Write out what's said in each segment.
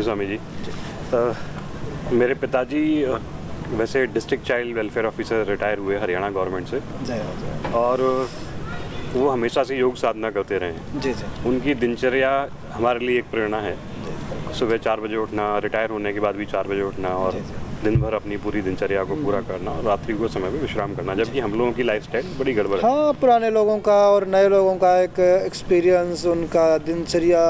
स्वामी जी। मेरे पिताजी वैसे district child welfare officer retire हुए हरियाणा गवर्नमेंट से। और वो हमेशा से योग साधना करते रहे हैं। जी जी। उनकी दिनचर्या हमारे लिए एक प्रेरणा है। सुबह 4 बजे उठना, रिटायर होने के बाद भी 4 बजे उठना और दिन भर अपनी पूरी दिनचर्या को पूरा करना और रात्रि को समय में विश्राम करना, जबकि हम लोगों की लाइफस्टाइल बड़ी गड़बड़ है। हाँ, पुराने लोगों का और नए लोगों का एक एक्सपीरियंस, उनका दिनचर्या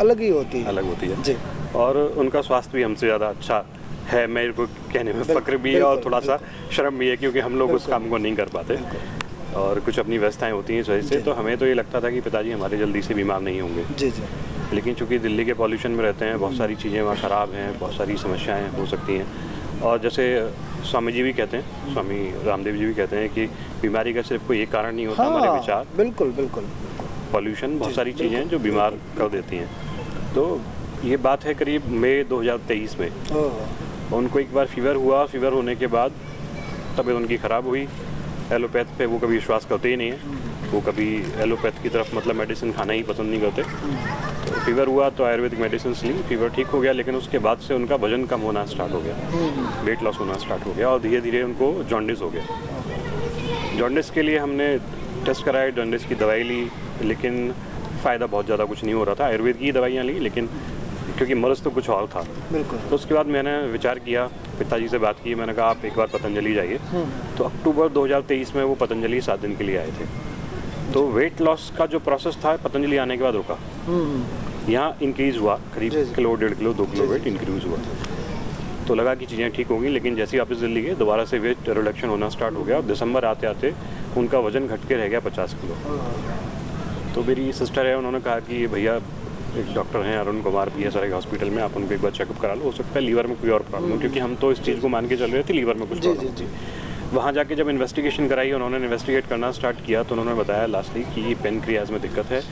अलग ही होती है। अलग होती है जी। और उनका स्वास्थ्य भी हमसे ज़्यादा अच्छा है। मेरे को कहने में फ़क्र भी है और थोड़ा सा शर्म भी है, क्योंकि हम लोग उस काम को नहीं कर पाते और कुछ अपनी व्यवस्थाएं होती हैं इस वजह से। तो हमें तो ये लगता था कि पिताजी हमारे जल्दी से बीमार नहीं होंगे। जी जी। लेकिन चूंकि दिल्ली के पॉल्यूशन में रहते हैं, बहुत सारी चीज़ें वहाँ ख़राब हैं, बहुत सारी समस्याएं हो सकती हैं। और जैसे स्वामी जी भी कहते हैं, स्वामी रामदेव जी भी कहते हैं कि बीमारी का सिर्फ कोई एक कारण नहीं होता, हमारे विचार, बिल्कुल बिल्कुल, पॉल्यूशन, बहुत सारी चीज़ें हैं जो बीमार कर देती हैं। तो ये बात है करीब मई 2023 में। उनको एक बार फीवर हुआ। फीवर होने के बाद तबीयत उनकी ख़राब हुई। एलोपैथ पे वो कभी विश्वास करते ही नहीं है। वो कभी एलोपैथ की तरफ, मतलब मेडिसिन खाना ही पसंद नहीं करते। तो फीवर हुआ तो आयुर्वेदिक मेडिसिन ली, फीवर ठीक हो गया। लेकिन उसके बाद से उनका वजन कम होना स्टार्ट हो गया, वेट लॉस होना स्टार्ट हो गया और धीरे धीरे उनको जॉन्डिस हो गया। जॉन्डिस के लिए हमने टेस्ट कराए, जॉन्डिस की दवाई ली, लेकिन फ़ायदा बहुत ज़्यादा कुछ नहीं हो रहा था। आयुर्वेद की दवाइयाँ ली, लेकिन क्योंकि मर्ज़ तो कुछ और था। तो उसके बाद मैंने विचार किया, पिताजी से बात की, मैंने कहा आप एक बार पतंजलि जाइए। तो अक्टूबर 2023 में वो पतंजलि 7 दिन के लिए आए थे। तो वेट लॉस का जो प्रोसेस था पतंजलि आने के बाद रुका। यहाँ इंक्रीज़ हुआ, करीब kilo, 1.5 kilo, 2 kilo weight increase हुआ। तो लगा कि चीज़ें ठीक होंगी, लेकिन जैसे ही वापस दिल्ली गए दोबारा से वेट रिडक्शन होना स्टार्ट हो गया और दिसंबर आते आते उनका वज़न घट के रह गया 50 किलो। तो मेरी सिस्टर है, उन्होंने कहा कि भैया एक डॉक्टर हैं अरुण कुमार PSRI हॉस्पिटल में, आप उनको एक बार चेकअप करा लो, हो सकता है लीवर में कोई और प्रॉब्लम हो, क्योंकि हम तो इस चीज़ को मान के चल रहे थे लीवर में कुछ प्रॉब्लम थी। वहाँ जाके जब इन्वेस्टिगेशन कराई, उन्होंने इन्वेस्टिगेट करना स्टार्ट किया तो उन्होंने बताया लास्टली कि पेनक्रियाज में दिक्कत है।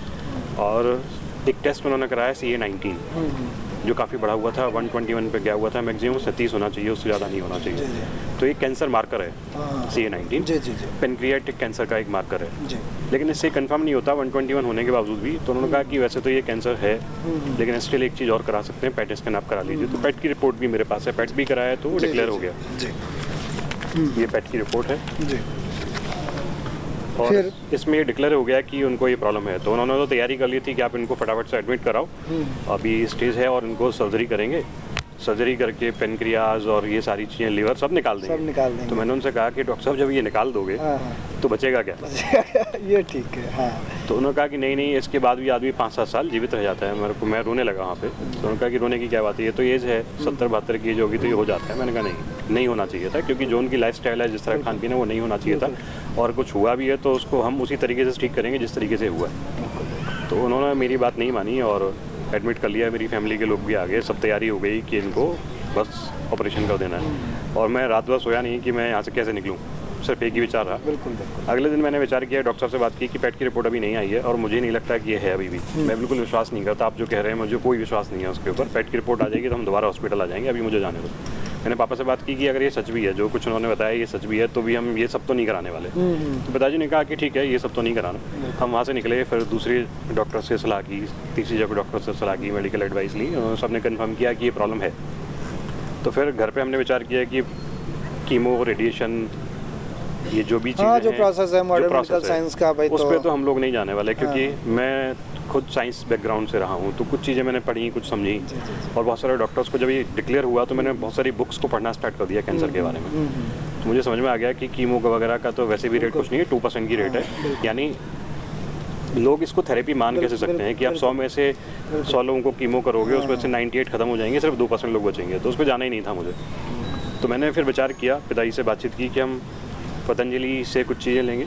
और एक टेस्ट उन्होंने कराया CA-19 जो काफ़ी बड़ा हुआ था, 121 पे गया हुआ था। मैक्सिमम 37 होना चाहिए, उससे ज़्यादा नहीं होना चाहिए। तो ये कैंसर मार्कर है CA-19, पेनक्रियाटिक कैंसर का एक मार्कर है। लेकिन इससे कंफर्म नहीं होता 121 होने के बावजूद भी। तो उन्होंने कहा कि वैसे तो ये कैंसर है, लेकिन स्टिल एक चीज़ और करा सकते हैं, पेट स्कैन आप करा लीजिए। तो पेट की रिपोर्ट भी मेरे पास है, पेट भी कराया तो वो डिक्लेयर हो गया। ये पेट की रिपोर्ट है और फिर इसमें ये डिक्लेयर हो गया कि उनको ये प्रॉब्लम है। तो उन्होंने तो तैयारी कर ली थी कि आप इनको फटाफट से एडमिट कराओ, अभी स्टेज है और इनको सर्जरी करेंगे। सर्जरी करके पेनक्रियाज और ये सारी चीज़ें, लीवर सब निकाल देंगे। तो मैंने उनसे कहा कि डॉक्टर साहब जब ये निकाल दोगे तो बचेगा क्या? ये ठीक है। हाँ। तो उन्होंने कहा कि नहीं, इसके बाद भी आदमी 5-7 साल जीवित रह जाता है। मैं रोने लगा वहाँ पे। तो उन्होंने कहा कि रोने की क्या बात है, ये तो एज है 70-72 की एज होगी तो ये हो जाता है। मैंने कहा नहीं होना चाहिए था, क्योंकि जो उनकी लाइफस्टाइल है, जिस तरह खान पीन है, वो नहीं होना चाहिए था। और कुछ हुआ भी है तो उसको हम उसी तरीके से ठीक करेंगे जिस तरीके से हुआ है। तो उन्होंने मेरी बात नहीं मानी और एडमिट कर लिया। मेरी फैमिली के लोग भी आ गए, सब तैयारी हो गई कि इनको बस ऑपरेशन कर देना है। और मैं रात भर सोया नहीं कि मैं यहाँ से कैसे निकलूँ, सिर्फ एक ही विचार रहा। बिल्कुल। अगले दिन मैंने विचार किया, डॉक्टर से बात की कि पेट की रिपोर्ट अभी नहीं आई है और मुझे नहीं लगता कि ये है अभी भी। मैं बिल्कुल विश्वास नहीं करता, आप जो कह रहे हैं मुझे कोई विश्वास नहीं है उसके ऊपर। पेट की रिपोर्ट आ जाएगी तो हम दोबारा हॉस्पिटल आ जाएंगे, अभी मुझे जाने दो। मैंने पापा से बात की कि अगर ये सच भी है, जो कुछ उन्होंने बताया ये सच भी है, तो भी हम ये सब तो नहीं कराने वाले। तो पिताजी ने कहा कि ठीक है, ये सब तो नहीं कराना। हम वहाँ से निकले, फिर दूसरे डॉक्टर से सलाह की, तीसरी जगह डॉक्टर से सलाह की, मेडिकल एडवाइस ली, सब ने कन्फर्म किया कि ये प्रॉब्लम है। तो फिर घर पे हमने विचार किया कि कीमो, रेडिएशन, ये जो भी चीज़ें जो प्रोसेस है मॉडर्न मेडिकल साइंस का, भाई उस पर तो हम लोग नहीं जाने वाले, क्योंकि मैं खुद साइंस बैकग्राउंड से रहा हूँ। तो कुछ चीज़ें मैंने पढ़ी, कुछ समझी। और बहुत सारे डॉक्टर्स को जब ये डिक्लेयर हुआ तो मैंने बहुत सारी बुक्स को पढ़ना स्टार्ट कर दिया कैंसर के बारे में। तो मुझे समझ में आ गया कि कीमो वगैरह का तो वैसे भी रेट कुछ नहीं है, 2% की रेट है। यानी लोग इसको थेरेपी मान कैसे सकते हैं कि आप 100 में से 100 लोगों को कीमो करोगे, उसमें से 98 खत्म हो जाएंगे, सिर्फ 2% लोग बचेंगे। तो उस पर जाना ही नहीं था मुझे। तो मैंने फिर विचार किया, पिताजी से बातचीत की कि हम पतंजलि से कुछ चीज़ें लेंगे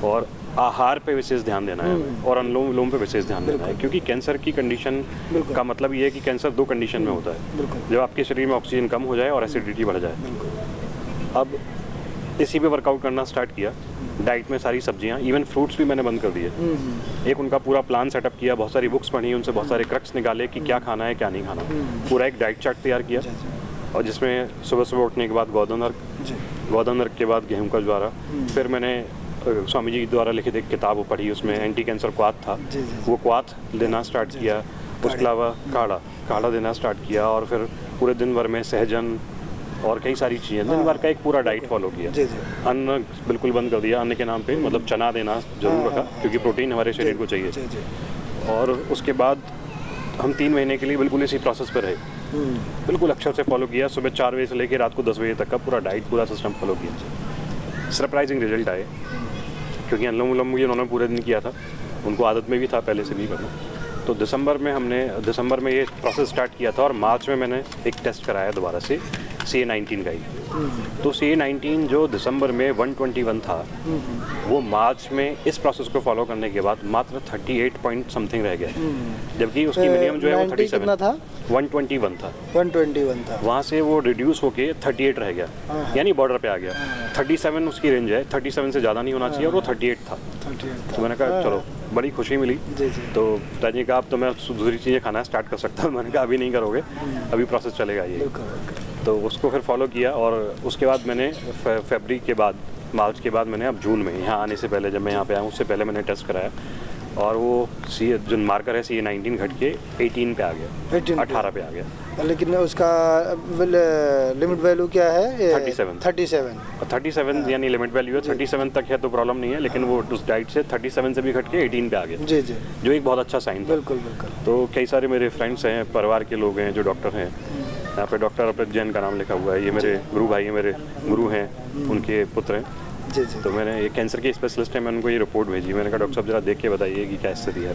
और आहार पे विशेष ध्यान देना है और अनुलोम विलोम पे विशेष ध्यान देना है। क्योंकि कैंसर की कंडीशन का मतलब ये है कि कैंसर 2 कंडीशन में होता है, जब आपके शरीर में ऑक्सीजन कम हो जाए और एसिडिटी बढ़ जाए। अब इसी पे वर्कआउट करना स्टार्ट किया। डाइट में सारी सब्जियां, इवन फ्रूट्स भी मैंने बंद कर दिए। एक उनका पूरा प्लान सेटअप किया, बहुत सारी बुक्स पढ़ी, उनसे बहुत सारे क्रक्स निकाले कि क्या खाना है क्या नहीं खाना। पूरा एक डाइट चार्ट तैयार किया और जिसमें सुबह सुबह उठने के बाद गोधन अर्घ के बाद गेहूं का ज्वारा। फिर मैंने स्वामी जी द्वारा लिखित एक किताब पढ़ी, उसमें एंटी कैंसर क्वाथ था, वो क्वाथ लेना स्टार्ट किया। उसके अलावा काढ़ा देना स्टार्ट किया, और फिर पूरे दिन भर में सहजन और कई सारी चीज़ें, दिन भर का एक पूरा डाइट फॉलो किया। जी जी। अन्न बिल्कुल बंद कर दिया, अन्न के नाम पे मतलब चना देना जरूर रखा, क्योंकि प्रोटीन हमारे शरीर को चाहिए। जी जी। और उसके बाद हम 3 महीने के लिए बिल्कुल इसी प्रोसेस पर रहे, बिल्कुल अक्षर से फॉलो किया। सुबह 4 बजे से लेकर रात को 10 बजे तक का पूरा डाइट, पूरा सिस्टम फॉलो किया। सरप्राइजिंग रिजल्ट आए, क्योंकि अनुलोम विलोम मुझे उन्होंने पूरे दिन किया था, उनको आदत में भी था पहले से भी करना। तो दिसंबर में ये प्रोसेस स्टार्ट किया था, और मार्च में मैंने एक टेस्ट कराया दोबारा से CA19 का ही। तो CA19 जो दिसंबर में 121 था, वो मार्च में इस प्रोसेस को फॉलो करने के बाद मात्र 38 पॉइंट समथिंग रह गया, जबकि उसकी मिनिमम जो है वो 90 कितना था? 121 था। 121 था। वहाँ से वो रिड्यूस होके 38 रह गया, यानी बॉर्डर पे आ गया। 37 उसकी रेंज है, 37 से ज़्यादा नहीं होना चाहिए, और वो 38 था। तो मैंने कहा चलो, बड़ी खुशी मिली। तो पिताजी का अब तो मैं दूसरी चीज़ें खाना स्टार्ट कर सकता हूँ। मैंने कहा अभी नहीं करोगे, अभी प्रोसेस चलेगा ये। तो उसको फिर फॉलो किया, और उसके बाद मैंने फरवरी के बाद, मार्च के बाद मैंने अब जून में यहाँ आने से पहले, जब मैं यहाँ पे आया उससे पहले मैंने टेस्ट कराया, और वो जो मार्कर है CA19 घट के 18 पे आ गया, 18 पे आ गया। लेकिन उसका लिमिट वैल्यू क्या है? 37 यानी लिमिट वैल्यू है। 37 तक है तो प्रॉब्लम नहीं है, लेकिन वो उस डाइट से 37 से भी घट के 18 पे आ गया। जी जी। जो एक बहुत अच्छा साइन था। बिल्कुल बिल्कुल। तो कई सारे मेरे फ्रेंड्स हैं, परिवार के लोग हैं जो डॉक्टर हैं। यहाँ पे डॉक्टर अप्रत जैन का नाम लिखा हुआ है, ये मेरे गुरु भाई हैं, मेरे गुरु हैं, उनके पुत्र हैं। जी जी। तो मैंने ये कैंसर के स्पेशलिस्ट हैं, मैंने उनको ये रिपोर्ट भेजी। मैंने कहा डॉक्टर साहब जरा देख के बताइए कि क्या स्थिति है।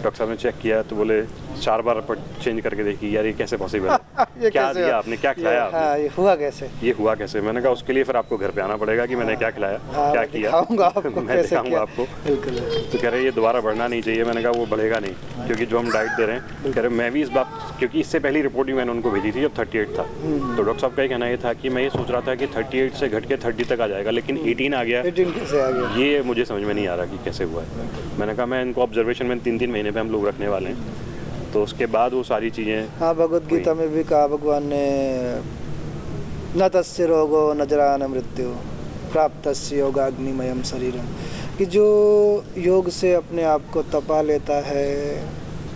डॉक्टर साहब ने चेक किया तो बोले 4 बार रिपोर्ट चेंज करके देखी, यार ये कैसे पॉसिबल है? क्या दिया आपने, क्या खिलाया आपने? ये हुआ कैसे? ये हुआ कैसे? मैंने कहा उसके लिए फिर आपको घर पे आना पड़ेगा कि मैंने क्या खिलाया, क्या किया, मैं दिखाऊंगा आपको। तो कह रहे ये दोबारा बढ़ना नहीं चाहिए। मैंने कहा वो बढ़ेगा नहीं, क्योंकि जो हम डाइट दे रहे हैं, कह रहे मैं भी इस बात, क्योंकि इससे पहली रिपोर्ट भी मैंने उनको भेजी थी जब 38 था। तो डॉक्टर साहब का कहना ये था कि मैं ये सोच रहा था कि 38 से घट के 30 तक आ जाएगा, लेकिन 18 आ गया। 18 कैसे आ गया? ये मुझे समझ में नहीं आ रहा कि कैसे हुआ है। मैंने कहा मैं इनको ऑब्जर्वेशन में 3-3 महीने पे हम लोग रखने वाले हैं, तो उसके बाद वो सारी चीज़ें। हाँ, भगवद गीता में भी कहा भगवान ने, न तस्य रोगो न जरा न मृत्यु प्राप्तस्य योगाग्निमयम शरीरम, कि जो योग से अपने आप को तपा लेता है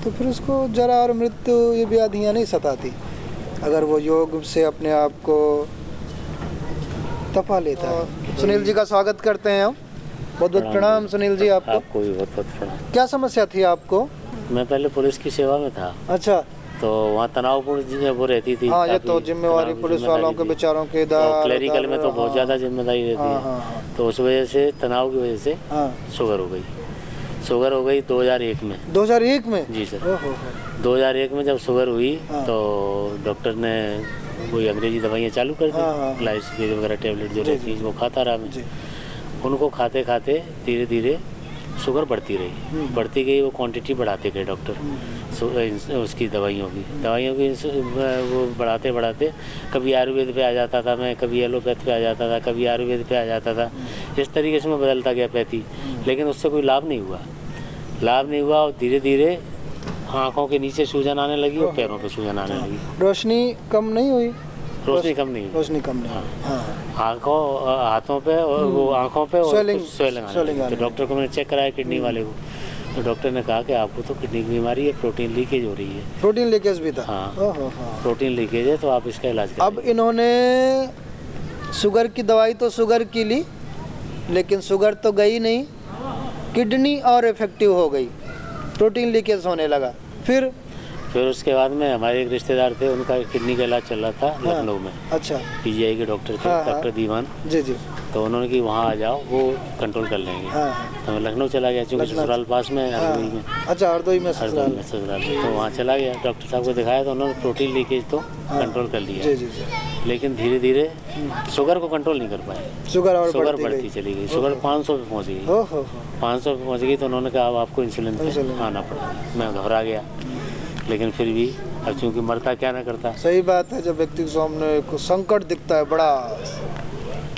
तो फिर उसको जरा और मृत्यु, ये व्याधियाँ नहीं सताती, अगर वो योग से अपने आप को तपा लेता है। सुनील जी का स्वागत करते हैं हम। बहुत बहुत प्रणाम सुनील जी आपको भी बहुत बहुत प्रणाम। क्या समस्या थी आपको? मैं पहले पुलिस की सेवा में था। अच्छा। तो वहाँ तनावपूर्ण वो रहती थी। हाँ, ये तो जिम्मेवारी पुलिस वालों के बेचारों के क्लेरिकल में तो बहुत ज़्यादा जिम्मेदारी रहती है। तो उस वजह से, तनाव की वजह से शुगर हो गई 2001 में। 2001 में? जी सर। 2001 में जब शुगर हुई तो डॉक्टर ने कोई अंग्रेजी दवाइयाँ चालू कर दी, ग्लाइसिन वगैरह टेबलेट जो रहती है वो खाता रहा मैं। उनको खाते खाते धीरे धीरे शुगर बढ़ती गई, वो क्वांटिटी बढ़ाते गए डॉक्टर उसकी दवाइयों की वो बढ़ाते कभी आयुर्वेद पे आ जाता था मैं, कभी एलोपैथ पे आ जाता था, कभी आयुर्वेद पे आ जाता था। इस तरीके से मैं बदलता गया पैथी, लेकिन उससे कोई लाभ नहीं हुआ। और धीरे धीरे आँखों के नीचे सूजन आने लगी और पैरों पे सूजन आने लगी। रोशनी कम नहीं हुई? रोशनी कम नहीं। हाथों पे और वो आँखों पे स्वेलिंग। तो डॉक्टर को मैंने चेक कराया, किडनी वाले को, तो डॉक्टर ने कहा कि आपको तो किडनी की बीमारी है, प्रोटीन लीकेज हो रही है। प्रोटीन लीकेज भी था? हाँ, प्रोटीन लीकेज है, तो आप इसका इलाज करें। अब इन्होंने शुगर की दवाई तो शुगर की ली, लेकिन शुगर तो गई नहीं, किडनी और इफेक्टिव हो गई, प्रोटीन लीकेज होने लगा। फिर उसके बाद में हमारे एक रिश्तेदार थे, उनका किडनी का इलाज चल रहा था लखनऊ में। अच्छा। PGI के डॉक्टर थे, डॉक्टर दीवान जी। तो उन्होंने कि वहाँ आ जाओ, वो कंट्रोल कर लेंगे। तो मैं लखनऊ चला गया, चूँकि ससुराल पास में हरदोई में। अच्छा, हरदोई में ससुराल में। तो वहाँ चला गया, डॉक्टर साहब को दिखाया, तो उन्होंने प्रोटीन लीकेज तो कंट्रोल कर लिया। लेकिन धीरे धीरे शुगर को कंट्रोल नहीं कर पाए। शुगर बढ़ती चली गई, शुगर 500 पे पहुँच गई। 500 पे पहुँच गई तो उन्होंने कहा अब आपको इंसुलिन पे आना पड़ा। मैं घबरा गया, लेकिन फिर भी अब चूँकि मरता क्या ना करता। सही बात है, जब व्यक्ति के सामने को संकट दिखता है, बड़ा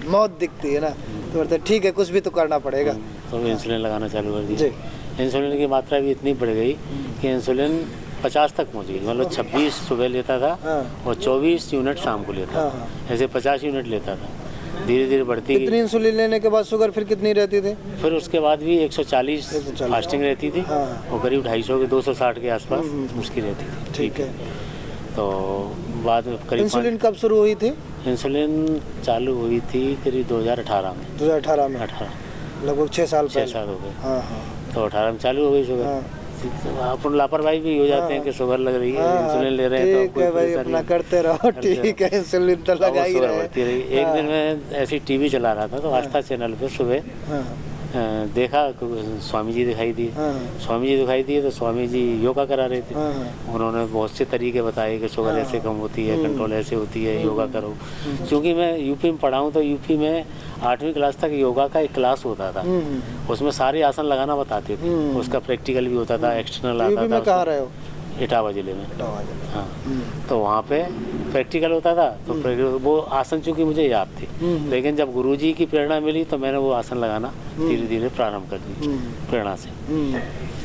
मौत दिखती है ना, तो बोलते ठीक है, कुछ भी तो करना पड़ेगा। तो इंसुलिन लगाना चालू कर दिया। इंसुलिन की मात्रा भी इतनी बढ़ गई कि इंसुलिन 50 तक पहुँच गई। मतलब 26 सुबह लेता था और 24 यूनिट शाम को लेता था, ऐसे 50 यूनिट लेता था। धीरे धीरे बढ़ती गई। कितनी इंसुलिन लेने के बाद शुगर फिर कितनी रहती थी? फिर उसके बाद भी 140 फास्टिंग रहती थी और करीब 250 के 260 के आसपास उसकी रहती थी। ठीक है। तो बाद में करीब इंसुलिन कब शुरू हुई थी? इंसुलिन चालू हुई थी करीब 2018 में। 2018 में? 18 लगभग 6 साल पहले। 6 साल हो गए। हाँ हाँ। तो 18 में चालू हो गई शुगर। अपन लापरवाही भी हो जाते हैं कि शुगर लग रही है, इंसुलिन ले रहे हैं तो ठीक है भाई, अपना करते रहो। ठीक है, इंसुलिन तो लगा ही रहे। एक दिन मैं ऐसी टीवी चला रहा था तो आस्था चैनल पे सुबह देखा स्वामी जी दिखाई दिए। स्वामी जी दिखाई दिए तो स्वामी जी योगा करा रहे थे। उन्होंने बहुत से तरीके बताए कि शुगर ऐसे कम होती है, कंट्रोल ऐसे होती है, योगा करो। क्योंकि मैं यूपी में पढ़ा हूँ तो यूपी में 8वीं क्लास तक योगा का एक क्लास होता था। उसमें सारे आसन लगाना बताते थे। उसका प्रैक्टिकल भी होता था, एक्सटर्नल आता था। कहाँ रहे हो? इटावा जिले में। हाँ, तो वहाँ पे प्रैक्टिकल होता था। तो वो आसन चूंकि मुझे याद थे, लेकिन जब गुरुजी की प्रेरणा मिली तो मैंने वो आसन लगाना धीरे धीरे प्रारंभ कर दी। प्रेरणा से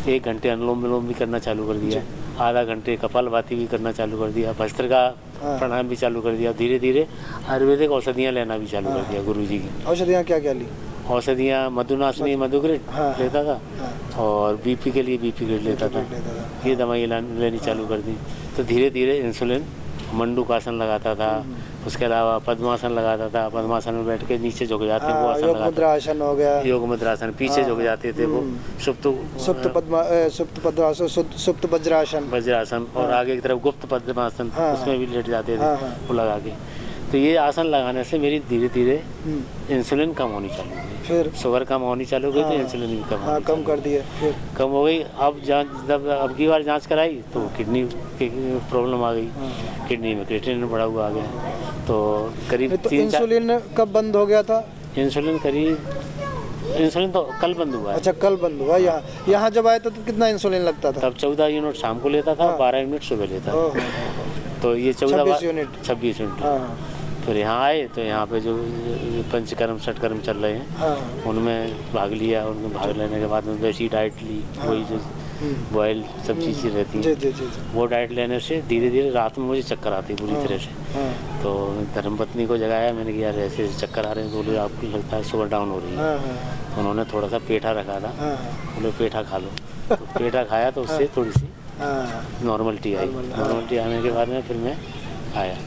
1 घंटे अनुलोम विलोम भी करना चालू कर दिया, आधा घंटे कपालभाति भी करना चालू कर दिया, भस्त्रिका प्राणायाम भी चालू कर दिया। धीरे धीरे आयुर्वेदिक औषधियाँ लेना भी चालू कर दिया गुरुजी की। औषधियाँ क्या क्या ली? औषधियाँ मधुनाशनी मधुग्रिड लेता था और बीपी के लिए बीपी ग्रिड लेता था। ये दवाई लेनी चालू कर दी। तो धीरे धीरे इंसुलिन, मंडूकासन लगाता था, उसके अलावा पद्मासन लगाता था। पद्मासन में बैठ के नीचे झुक जाते हैं वो आसन लगाता था। योग मुद्रासन हो गया। योग मुद्रासन, पीछे झुक जाते थे वो। सुप्त वज्रासन और आगे की तरफ गुप्त पद्मासन, उसमें भी लेट जाते थे वो लगा के। तो ये आसन लगाने से मेरी धीरे धीरे इंसुलिन कम होनी चालू हुई। फिर शुगर कम होनी चालू हो गई तो इंसुलिन भी कम कर दिए। फिर कम हो गई। अब जब अब की बार जांच कराई तो किडनी की प्रॉब्लम आ गई। किडनी में क्रिएटिनिन बढ़ा हुआ आ गया। तो करीब तो इंसुलिन कब बंद हो गया था? इंसुलिन तो कल बंद हुआ है। अच्छा, कल बंद हुआ। यहाँ जब आए तो कितना इंसुलिन लगता था? तब 14 यूनिट शाम को लेता था, 12 यूनिट सुबह लेता था। तो ये 26 यूनिट। फिर यहाँ आए तो यहाँ पे जो पंचकर्म षटकर्म चल रहे हैं उनमें भाग लिया। उनमें भाग लेने के बाद में वैसी डाइट ली, वही जो बॉयल सब चीज़ें रहती हैं वो डाइट लेने से धीरे धीरे रात में मुझे चक्कर आती पूरी तरह से। तो धर्मपत्नी को जगाया मैंने कि यार ऐसे चक्कर आ रहे हैं। बोले आपको लगता है शुगर डाउन हो रही है। उन्होंने थोड़ा सा पेठा रखा था, बोले पेठा खा लो। तो पेठा खाया तो उससे थोड़ी सी नॉर्मलिटी आई। नॉर्मलिटी आने के बाद में फिर मैं आया।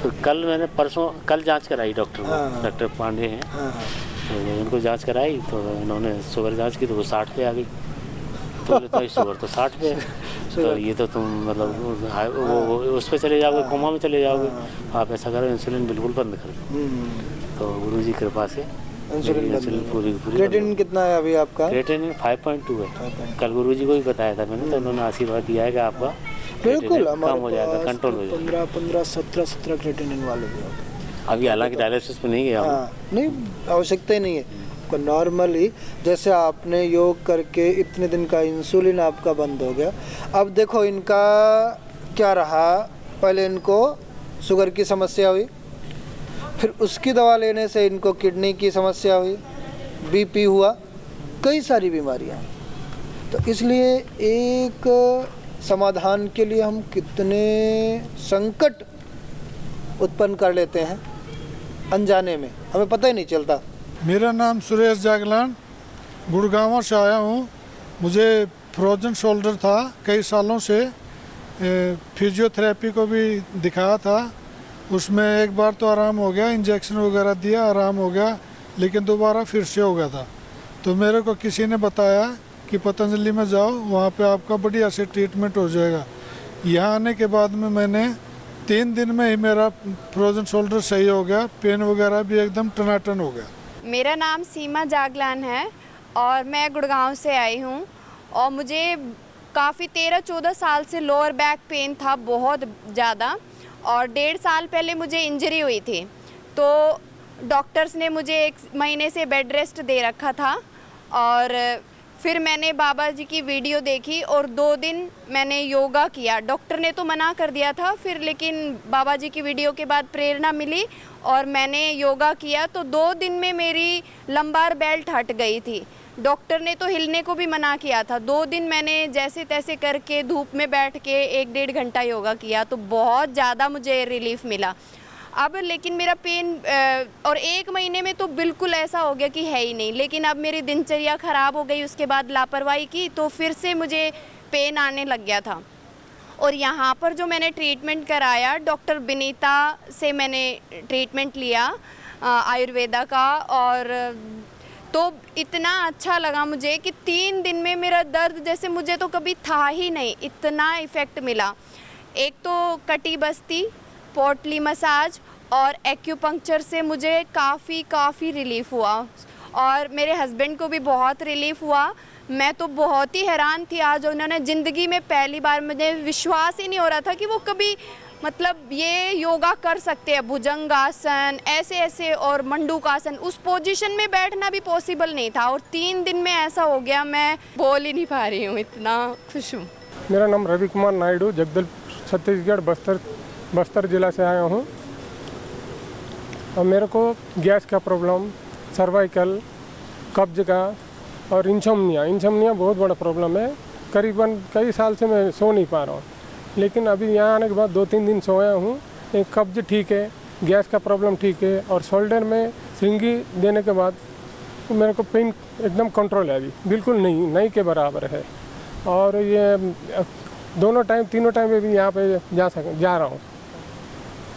तो कल जांच कराई डॉक्टर को, डॉक्टर पांडे हैं। तो उनको जांच कराई तो उन्होंने शुगर जांच की तो वो 60 पे आ गई। तो शुगर तो 60 पे है। तो ये तो तुम मतलब वो उस पर चले जाओगे, कोमा में चले जाओगे। आप ऐसा करो इंसुलिन बिल्कुल बंद कर दो। तो गुरुजी की कृपा से इंसुलिन पूरी क्रिएटिनिन कितना है अभी आपका? क्रिएटिनिन 5.2 है। कल गुरुजी को भी बताया था मैंने, तो उन्होंने आशीर्वाद दिया है कि आपका बिल्कुल कम हो जाएगा, कंट्रोल हो जाएगा। 15 17 क्रिएटिनिन वाले भी अभी हालांकि डायलिसिस पे नहीं गया। नहीं, आवश्यकता ही नहीं है। नॉर्मली जैसे आपने योग करके इतने दिन का इंसुलिन आपका बंद हो गया। अब देखो इनका क्या रहा। पहले इनको शुगर की समस्या हुई, फिर उसकी दवा लेने से इनको किडनी की समस्या हुई, बीपी हुआ, कई सारी बीमारियां। तो इसलिए एक समाधान के लिए हम कितने संकट उत्पन्न कर लेते हैं अनजाने में, हमें पता ही नहीं चलता। मेरा नाम सुरेश जागलान, गुड़गांव से आया हूँ। मुझे फ्रोजन शोल्डर था कई सालों से। फिजियोथेरेपी को भी दिखाया था, उसमें एक बार तो आराम हो गया, इंजेक्शन वगैरह दिया, आराम हो गया, लेकिन दोबारा फिर से हो गया था। तो मेरे को किसी ने बताया कि पतंजलि में जाओ, वहाँ पे आपका बढ़िया से ट्रीटमेंट हो जाएगा। यहाँ आने के बाद में मैंने 3 दिन में ही मेरा फ्रोजन शोल्डर सही हो गया, पेन वगैरह भी एकदम टनाटन हो गया। मेरा नाम सीमा जागलान है और मैं गुड़गांव से आई हूँ। और मुझे काफ़ी 13-14 साल से लोअर बैक पेन था बहुत ज़्यादा। और 1.5 साल पहले मुझे इंजरी हुई थी, तो डॉक्टर्स ने मुझे 1 महीने से बेड रेस्ट दे रखा था। और फिर मैंने बाबा जी की वीडियो देखी और 2 दिन मैंने योगा किया। डॉक्टर ने तो मना कर दिया था फिर, लेकिन बाबा जी की वीडियो के बाद प्रेरणा मिली और मैंने योगा किया। तो 2 दिन में मेरी लंबार बेल्ट हट गई थी। डॉक्टर ने तो हिलने को भी मना किया था। 2 दिन मैंने जैसे तैसे करके धूप में बैठ के 1-1.5 घंटा योगा किया, तो बहुत ज़्यादा मुझे रिलीफ मिला। अब लेकिन मेरा पेन और 1 महीने में तो बिल्कुल ऐसा हो गया कि है ही नहीं। लेकिन अब मेरी दिनचर्या ख़राब हो गई, उसके बाद लापरवाही की तो फिर से मुझे पेन आने लग गया था। और यहाँ पर जो मैंने ट्रीटमेंट कराया, डॉक्टर विनीता से मैंने ट्रीटमेंट लिया आयुर्वेदा का, और तो इतना अच्छा लगा मुझे कि 3 दिन में मेरा दर्द जैसे मुझे तो कभी था ही नहीं, इतना इफ़ेक्ट मिला। एक तो कटी बस्ती, पोटली मसाज और एक्यूपंक्चर से मुझे काफ़ी रिलीफ़ हुआ, और मेरे हस्बैंड को भी बहुत रिलीफ़ हुआ। मैं तो बहुत ही हैरान थी आज उन्होंने ज़िंदगी में पहली बार, मुझे विश्वास ही नहीं हो रहा था कि वो कभी मतलब ये योगा कर सकते हैं, भुजंगासन ऐसे और मंडूकासन, उस पोजीशन में बैठना भी पॉसिबल नहीं था, और 3 दिन में ऐसा हो गया, मैं बोल ही नहीं पा रही हूँ, इतना खुश हूँ। मेरा नाम रवि कुमार नायडू, जगदलपुर छत्तीसगढ़ बस्तर जिला से आया हूँ। और मेरे को गैस का प्रॉब्लम, सर्वाइकल, कब्ज का और इंसोम्निया बहुत बड़ा प्रॉब्लम है। करीबन कई साल से मैं सो नहीं पा रहा हूँ, लेकिन अभी यहाँ आने के बाद 2-3 दिन सोया हूँ। एक कब्ज ठीक है, गैस का प्रॉब्लम ठीक है, और शोल्डर में सिंगी देने के बाद तो मेरे को पेन एकदम कंट्रोल है, अभी बिल्कुल नहीं के बराबर है। और ये तीनों टाइम में भी यहाँ पे जा रहा हूँ,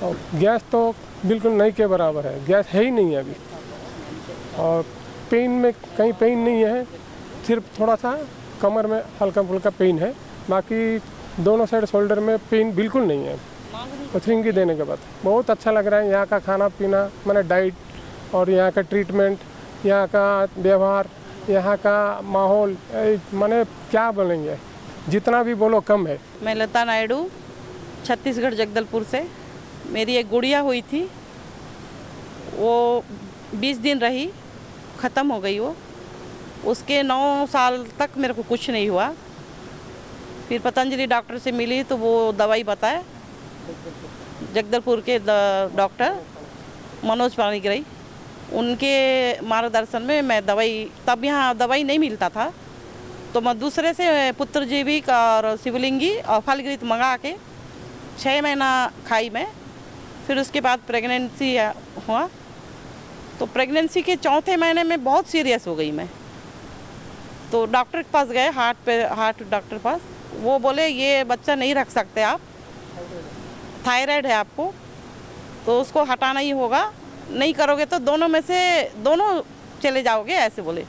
और गैस तो बिल्कुल नहीं के बराबर है, गैस है ही नहीं है अभी। और पेन में कहीं पेन नहीं है, सिर्फ थोड़ा सा कमर में हल्का फुल्का पेन है, बाकी दोनों साइड शोल्डर में पेन बिल्कुल नहीं है। और सिंगी देने के बाद बहुत अच्छा लग रहा है। यहाँ का खाना पीना, मैंने डाइट और यहाँ का ट्रीटमेंट, यहाँ का व्यवहार, यहाँ का माहौल, मैंने क्या बोलेंगे, जितना भी बोलो कम है। मैं लता नायडू, छत्तीसगढ़ जगदलपुर से। मेरी एक गुड़िया हुई थी, वो 20 दिन रही, ख़त्म हो गई वो। उसके 9 साल तक मेरे को कुछ नहीं हुआ। फिर पतंजलि डॉक्टर से मिली तो वो दवाई बताए, जगदलपुर के डॉक्टर मनोज पाणिग्राही, उनके मार्गदर्शन में मैं दवाई, तब यहाँ दवाई नहीं मिलता था, तो मैं दूसरे से पुत्रजीविक और शिवलिंगी और फलगृत मंगा के 6 महीना खाई मैं। फिर उसके बाद प्रेगनेंसी हुआ, तो प्रेगनेंसी के 4थे महीने में बहुत सीरियस हो गई मैं। तो डॉक्टर के पास गए, हार्ट डॉक्टर पास। वो बोले ये बच्चा नहीं रख सकते आप, थायराइड है आपको, तो उसको हटाना ही होगा, नहीं करोगे तो दोनों में से दोनों चले जाओगे, ऐसे बोले।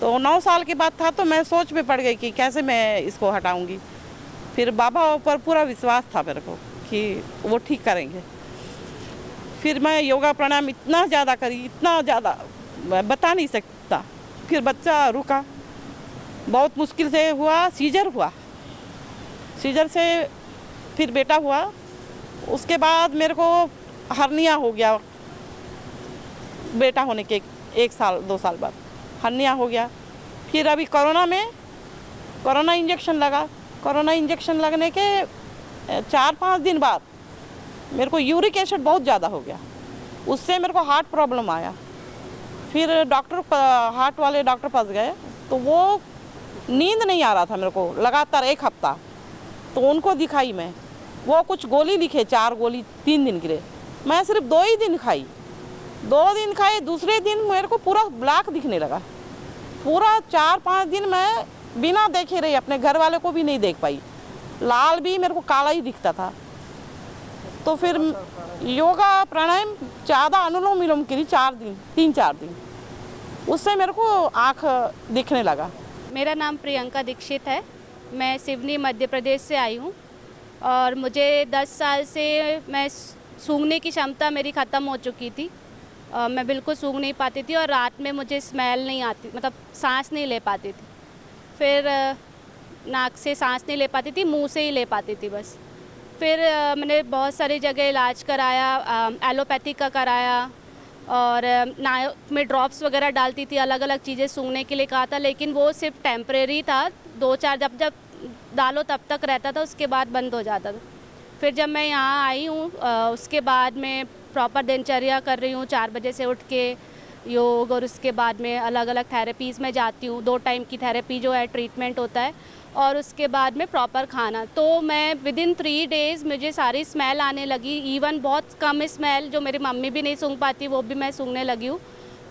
तो 9 साल के बाद था, तो मैं सोच में पड़ गई कि कैसे मैं इसको हटाऊंगी। फिर बाबा पर पूरा विश्वास था मेरे को कि वो ठीक करेंगे। फिर मैं योगा प्राणायाम इतना ज़्यादा करी, इतना ज़्यादा मैं बता नहीं सकता। फिर बच्चा रुका, बहुत मुश्किल से हुआ, सीजर से फिर बेटा हुआ। उसके बाद मेरे को हर्निया हो गया, बेटा होने के 1 साल 2 साल बाद हर्निया हो गया। फिर अभी कोरोना इंजेक्शन लगा। कोरोना इंजेक्शन लगने के 4-5 दिन बाद मेरे को यूरिक एसिड बहुत ज़्यादा हो गया, उससे मेरे को हार्ट प्रॉब्लम आया। फिर हार्ट वाले डॉक्टर पास गए, तो वो नींद नहीं आ रहा था मेरे को लगातार 1 हफ्ता, तो उनको दिखाई मैं। वो कुछ गोली लिखे, 4 गोली 3 दिन के लिए, मैं सिर्फ 2 ही दिन खाई। 2 दिन खाए, दूसरे दिन मेरे को पूरा ब्लैक दिखने लगा। पूरा 4-5 दिन मैं बिना देखे रही, अपने घर वाले को भी नहीं देख पाई, लाल भी मेरे को काला ही दिखता था। तो फिर योगा प्राणायाम ज़्यादा अनुलोम विलोम करी 3-4 दिन, उससे मेरे को आँख दिखने लगा। मेरा नाम प्रियंका दीक्षित है, मैं सिवनी मध्य प्रदेश से आई हूँ, और मुझे 10 साल से मैं सूंघने की क्षमता मेरी ख़त्म हो चुकी थी। मैं बिल्कुल सूंघ नहीं पाती थी, और रात में मुझे स्मेल नहीं आती, मतलब सांस नहीं ले पाती थी। फिर नाक से सांस नहीं ले पाती थी, मुंह से ही ले पाती थी बस। फिर मैंने बहुत सारी जगह इलाज कराया, एलोपैथी का कराया, और नाक में ड्रॉप्स वगैरह डालती थी, अलग अलग चीज़ें सूंघने के लिए कहा था, लेकिन वो सिर्फ टेम्परेरी था। 2-4 जब डालो तब तक रहता था, उसके बाद बंद हो जाता था। फिर जब मैं यहाँ आई हूँ, उसके बाद मैं प्रॉपर दिनचर्या कर रही हूँ, 4 बजे से उठ के योग, और उसके बाद में अलग अलग थेरेपीज़ में जाती हूँ। 2 टाइम की थेरेपी जो है ट्रीटमेंट होता है, और उसके बाद में प्रॉपर खाना। तो मैं विदिन 3 डेज़ मुझे सारी स्मेल आने लगी, इवन बहुत कम स्मेल जो मेरी मम्मी भी नहीं सूंघ पाती वो भी मैं सूंघने लगी हूँ,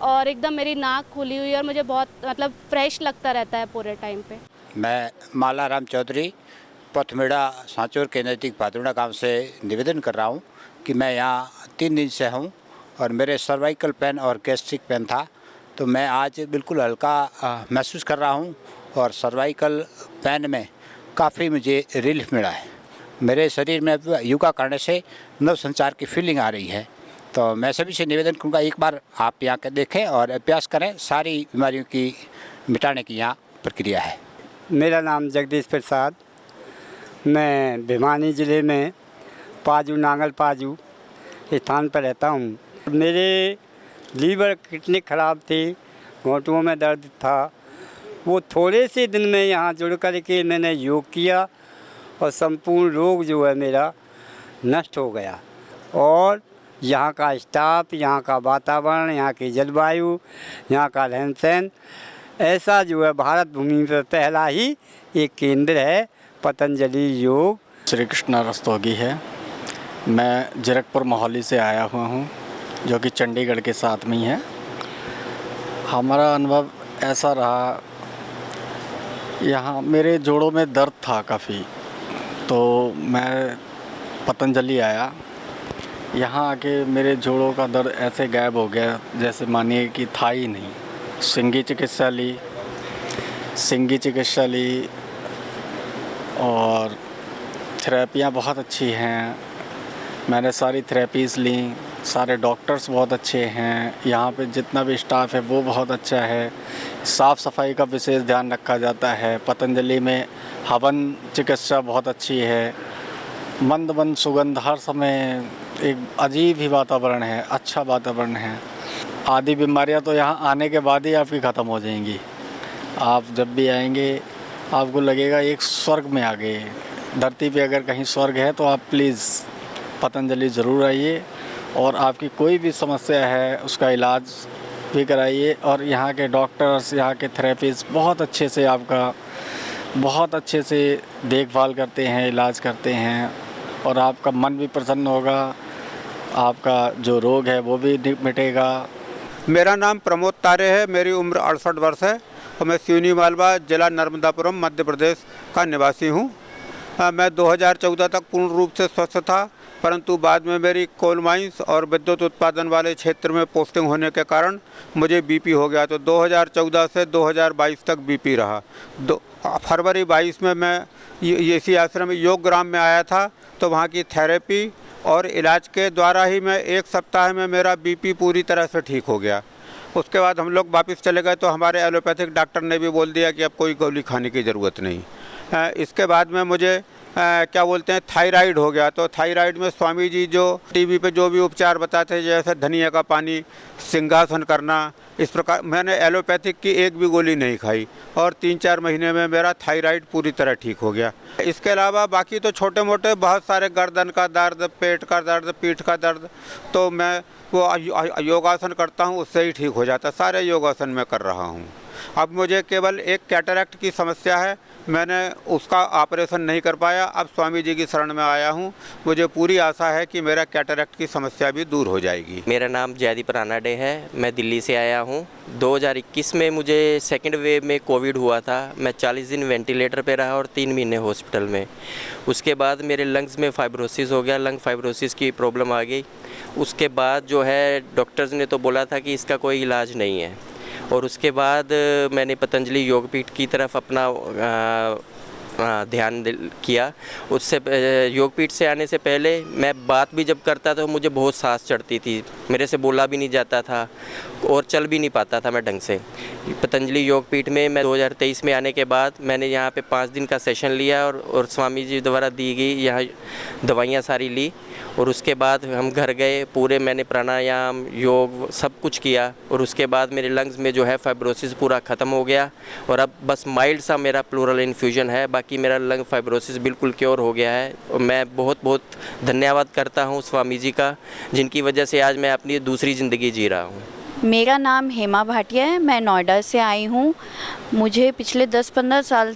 और एकदम मेरी नाक खुली हुई और मुझे बहुत मतलब फ्रेश लगता रहता है पूरे टाइम पे। मैं माला राम चौधरी पथमेड़ा सांचौर के नज़दीक भादुड़ा गांव से निवेदन कर रहा हूं कि मैं यहाँ 3 दिन से हूं और मेरे सर्वाइकल पेन और गैस्ट्रिक पेन था, तो मैं आज बिल्कुल हल्का महसूस कर रहा हूं और सर्वाइकल पेन में काफ़ी मुझे रिलीफ मिला है। मेरे शरीर में योगा करने से नव संचार की फीलिंग आ रही है। तो मैं सभी से निवेदन करूँगा एक बार आप यहाँ के देखें और अभ्यास करें, सारी बीमारियों की मिटाने की यहाँ प्रक्रिया है। मेरा नाम जगदीश प्रसाद, मैं भिवानी ज़िले में पाजू नांगल पाजू स्थान पर रहता हूँ। मेरे लीवर किडनी खराब थी, घुटनों में दर्द था, वो थोड़े से दिन में यहाँ जुड़ कर के मैंने योग किया और संपूर्ण रोग जो है मेरा नष्ट हो गया। और यहाँ का स्टाफ, यहाँ का वातावरण, यहाँ की जलवायु, यहाँ का रहन सहन, ऐसा जो है भारत भूमि पर पहला ही एक केंद्र है पतंजलि योग। श्री कृष्णा रस्तोगी है। मैं जीरकपुर मोहाली से आया हुआ हूँ, जो कि चंडीगढ़ के साथ में ही है। हमारा अनुभव ऐसा रहा, यहाँ मेरे जोड़ों में दर्द था काफ़ी, तो मैं पतंजलि आया। यहाँ आके मेरे जोड़ों का दर्द ऐसे गायब हो गया जैसे मानिए कि था ही नहीं। सिंगी चिकित्सा ली और थेरेपियाँ बहुत अच्छी हैं। मैंने सारी थेरेपीज़ ली, सारे डॉक्टर्स बहुत अच्छे हैं। यहाँ पे जितना भी स्टाफ है वो बहुत अच्छा है। साफ़ सफाई का विशेष ध्यान रखा जाता है। पतंजलि में हवन चिकित्सा बहुत अच्छी है। मंद सुगंध, हर समय एक अजीब ही वातावरण है, अच्छा वातावरण है। आदि बीमारियाँ तो यहाँ आने के बाद ही आपकी ख़त्म हो जाएंगी। आप जब भी आएंगे आपको लगेगा एक स्वर्ग में आ गए। धरती पे अगर कहीं स्वर्ग है तो आप प्लीज़ पतंजलि ज़रूर आइए और आपकी कोई भी समस्या है उसका इलाज भी कराइए। और यहाँ के डॉक्टर्स, यहाँ के थेरेपिस्ट बहुत अच्छे से आपका बहुत अच्छे से देखभाल करते हैं, इलाज करते हैं, और आपका मन भी प्रसन्न होगा, आपका जो रोग है वो भी मिटेगा। मेरा नाम प्रमोद तारे है, मेरी उम्र 68 वर्ष है और मैं सिवनी मालवा, जिला नर्मदापुरम, मध्य प्रदेश का निवासी हूँ। मैं 2014 तक पूर्ण रूप से स्वस्थ था, परंतु बाद में मेरी कोल माइंस और विद्युत उत्पादन वाले क्षेत्र में पोस्टिंग होने के कारण मुझे बीपी हो गया। तो 2014 से 2022 तक बीपी रहा। फरवरी 22 में मैं येसी आश्रम योग ग्राम में आया था, तो वहाँ की थेरेपी और इलाज के द्वारा ही मैं 1 सप्ताह में मेरा बीपी पूरी तरह से ठीक हो गया। उसके बाद हम लोग वापस चले गए तो हमारे एलोपैथिक डॉक्टर ने भी बोल दिया कि अब कोई गोली खाने की ज़रूरत नहीं। इसके बाद में मुझे क्या बोलते हैं थायराइड हो गया। तो थायराइड में स्वामी जी जो टीवी पे जो भी उपचार बताते हैं, जैसे धनिया का पानी, सिंहासन करना, इस प्रकार मैंने एलोपैथिक की एक भी गोली नहीं खाई और 3-4 महीने में मेरा थायराइड पूरी तरह ठीक हो गया। इसके अलावा बाकी तो छोटे मोटे बहुत सारे गर्दन का दर्द, पेट का दर्द, पीठ का दर्द, तो मैं वो योगासन करता हूँ, उससे ही ठीक हो जाता। सारे योगासन मैं कर रहा हूँ। अब मुझे केवल एक कैटरैक्ट की समस्या है, मैंने उसका ऑपरेशन नहीं कर पाया। अब स्वामी जी की शरण में आया हूँ, मुझे पूरी आशा है कि मेरा कैटरैक्ट की समस्या भी दूर हो जाएगी। मेरा नाम जयदीप रानाडे है, मैं दिल्ली से आया हूँ। 2021 में मुझे सेकंड वेव में कोविड हुआ था। मैं 40 दिन वेंटिलेटर पे रहा और 3 महीने हॉस्पिटल में। उसके बाद मेरे लंग्स में फाइब्रोसिस हो गया, लंग फाइब्रोसिस की प्रॉब्लम आ गई। उसके बाद जो है डॉक्टर्स ने तो बोला था कि इसका कोई इलाज नहीं है। और उसके बाद मैंने पतंजलि योगपीठ की तरफ अपना ध्यान किया। उससे योगपीठ से आने से पहले मैं बात भी जब करता था तो मुझे बहुत सांस चढ़ती थी, मेरे से बोला भी नहीं जाता था और चल भी नहीं पाता था मैं ढंग से। पतंजलि योगपीठ में मैं 2023 में आने के बाद मैंने यहाँ पे 5 दिन का सेशन लिया और स्वामी जी द्वारा दी गई यहाँ दवाइयाँ सारी ली। और उसके बाद हम घर गए, पूरे मैंने प्राणायाम, योग सब कुछ किया। और उसके बाद मेरे लंग्स में जो है फाइब्रोसिस पूरा ख़त्म हो गया और अब बस माइल्ड सा मेरा प्लूरल इन्फ्यूजन है, बाकी मेरा लंग फाइब्रोसिस बिल्कुल क्योर हो गया है। और मैं बहुत बहुत धन्यवाद करता हूँ स्वामी जी का, जिनकी वजह से आज मैं अपनी दूसरी ज़िंदगी जी रहा हूँ। मेरा नाम हेमा भाटिया है, मैं नोएडा से आई हूँ। मुझे पिछले 15 साल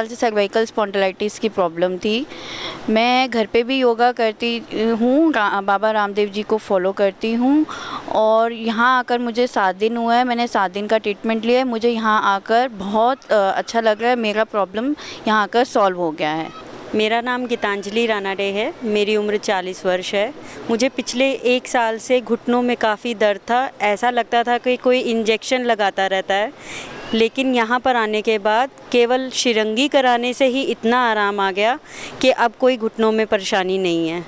से सर्वाइकल स्पॉन्डिलाइटिस की प्रॉब्लम थी। मैं घर पे भी योगा करती हूँ, बाबा रामदेव जी को फॉलो करती हूँ और यहाँ आकर मुझे 7 दिन हुआ है। मैंने 7 दिन का ट्रीटमेंट लिया है। मुझे यहाँ आकर बहुत अच्छा लग रहा है। मेरा प्रॉब्लम यहाँ आकर सॉल्व हो गया है। मेरा नाम गीतांजलि रानाडे है, मेरी उम्र 40 वर्ष है। मुझे पिछले 1 साल से घुटनों में काफ़ी दर्द था। ऐसा लगता था कि कोई इंजेक्शन लगाता रहता है, लेकिन यहाँ पर आने के बाद केवल शिरंगी कराने से ही इतना आराम आ गया कि अब कोई घुटनों में परेशानी नहीं है।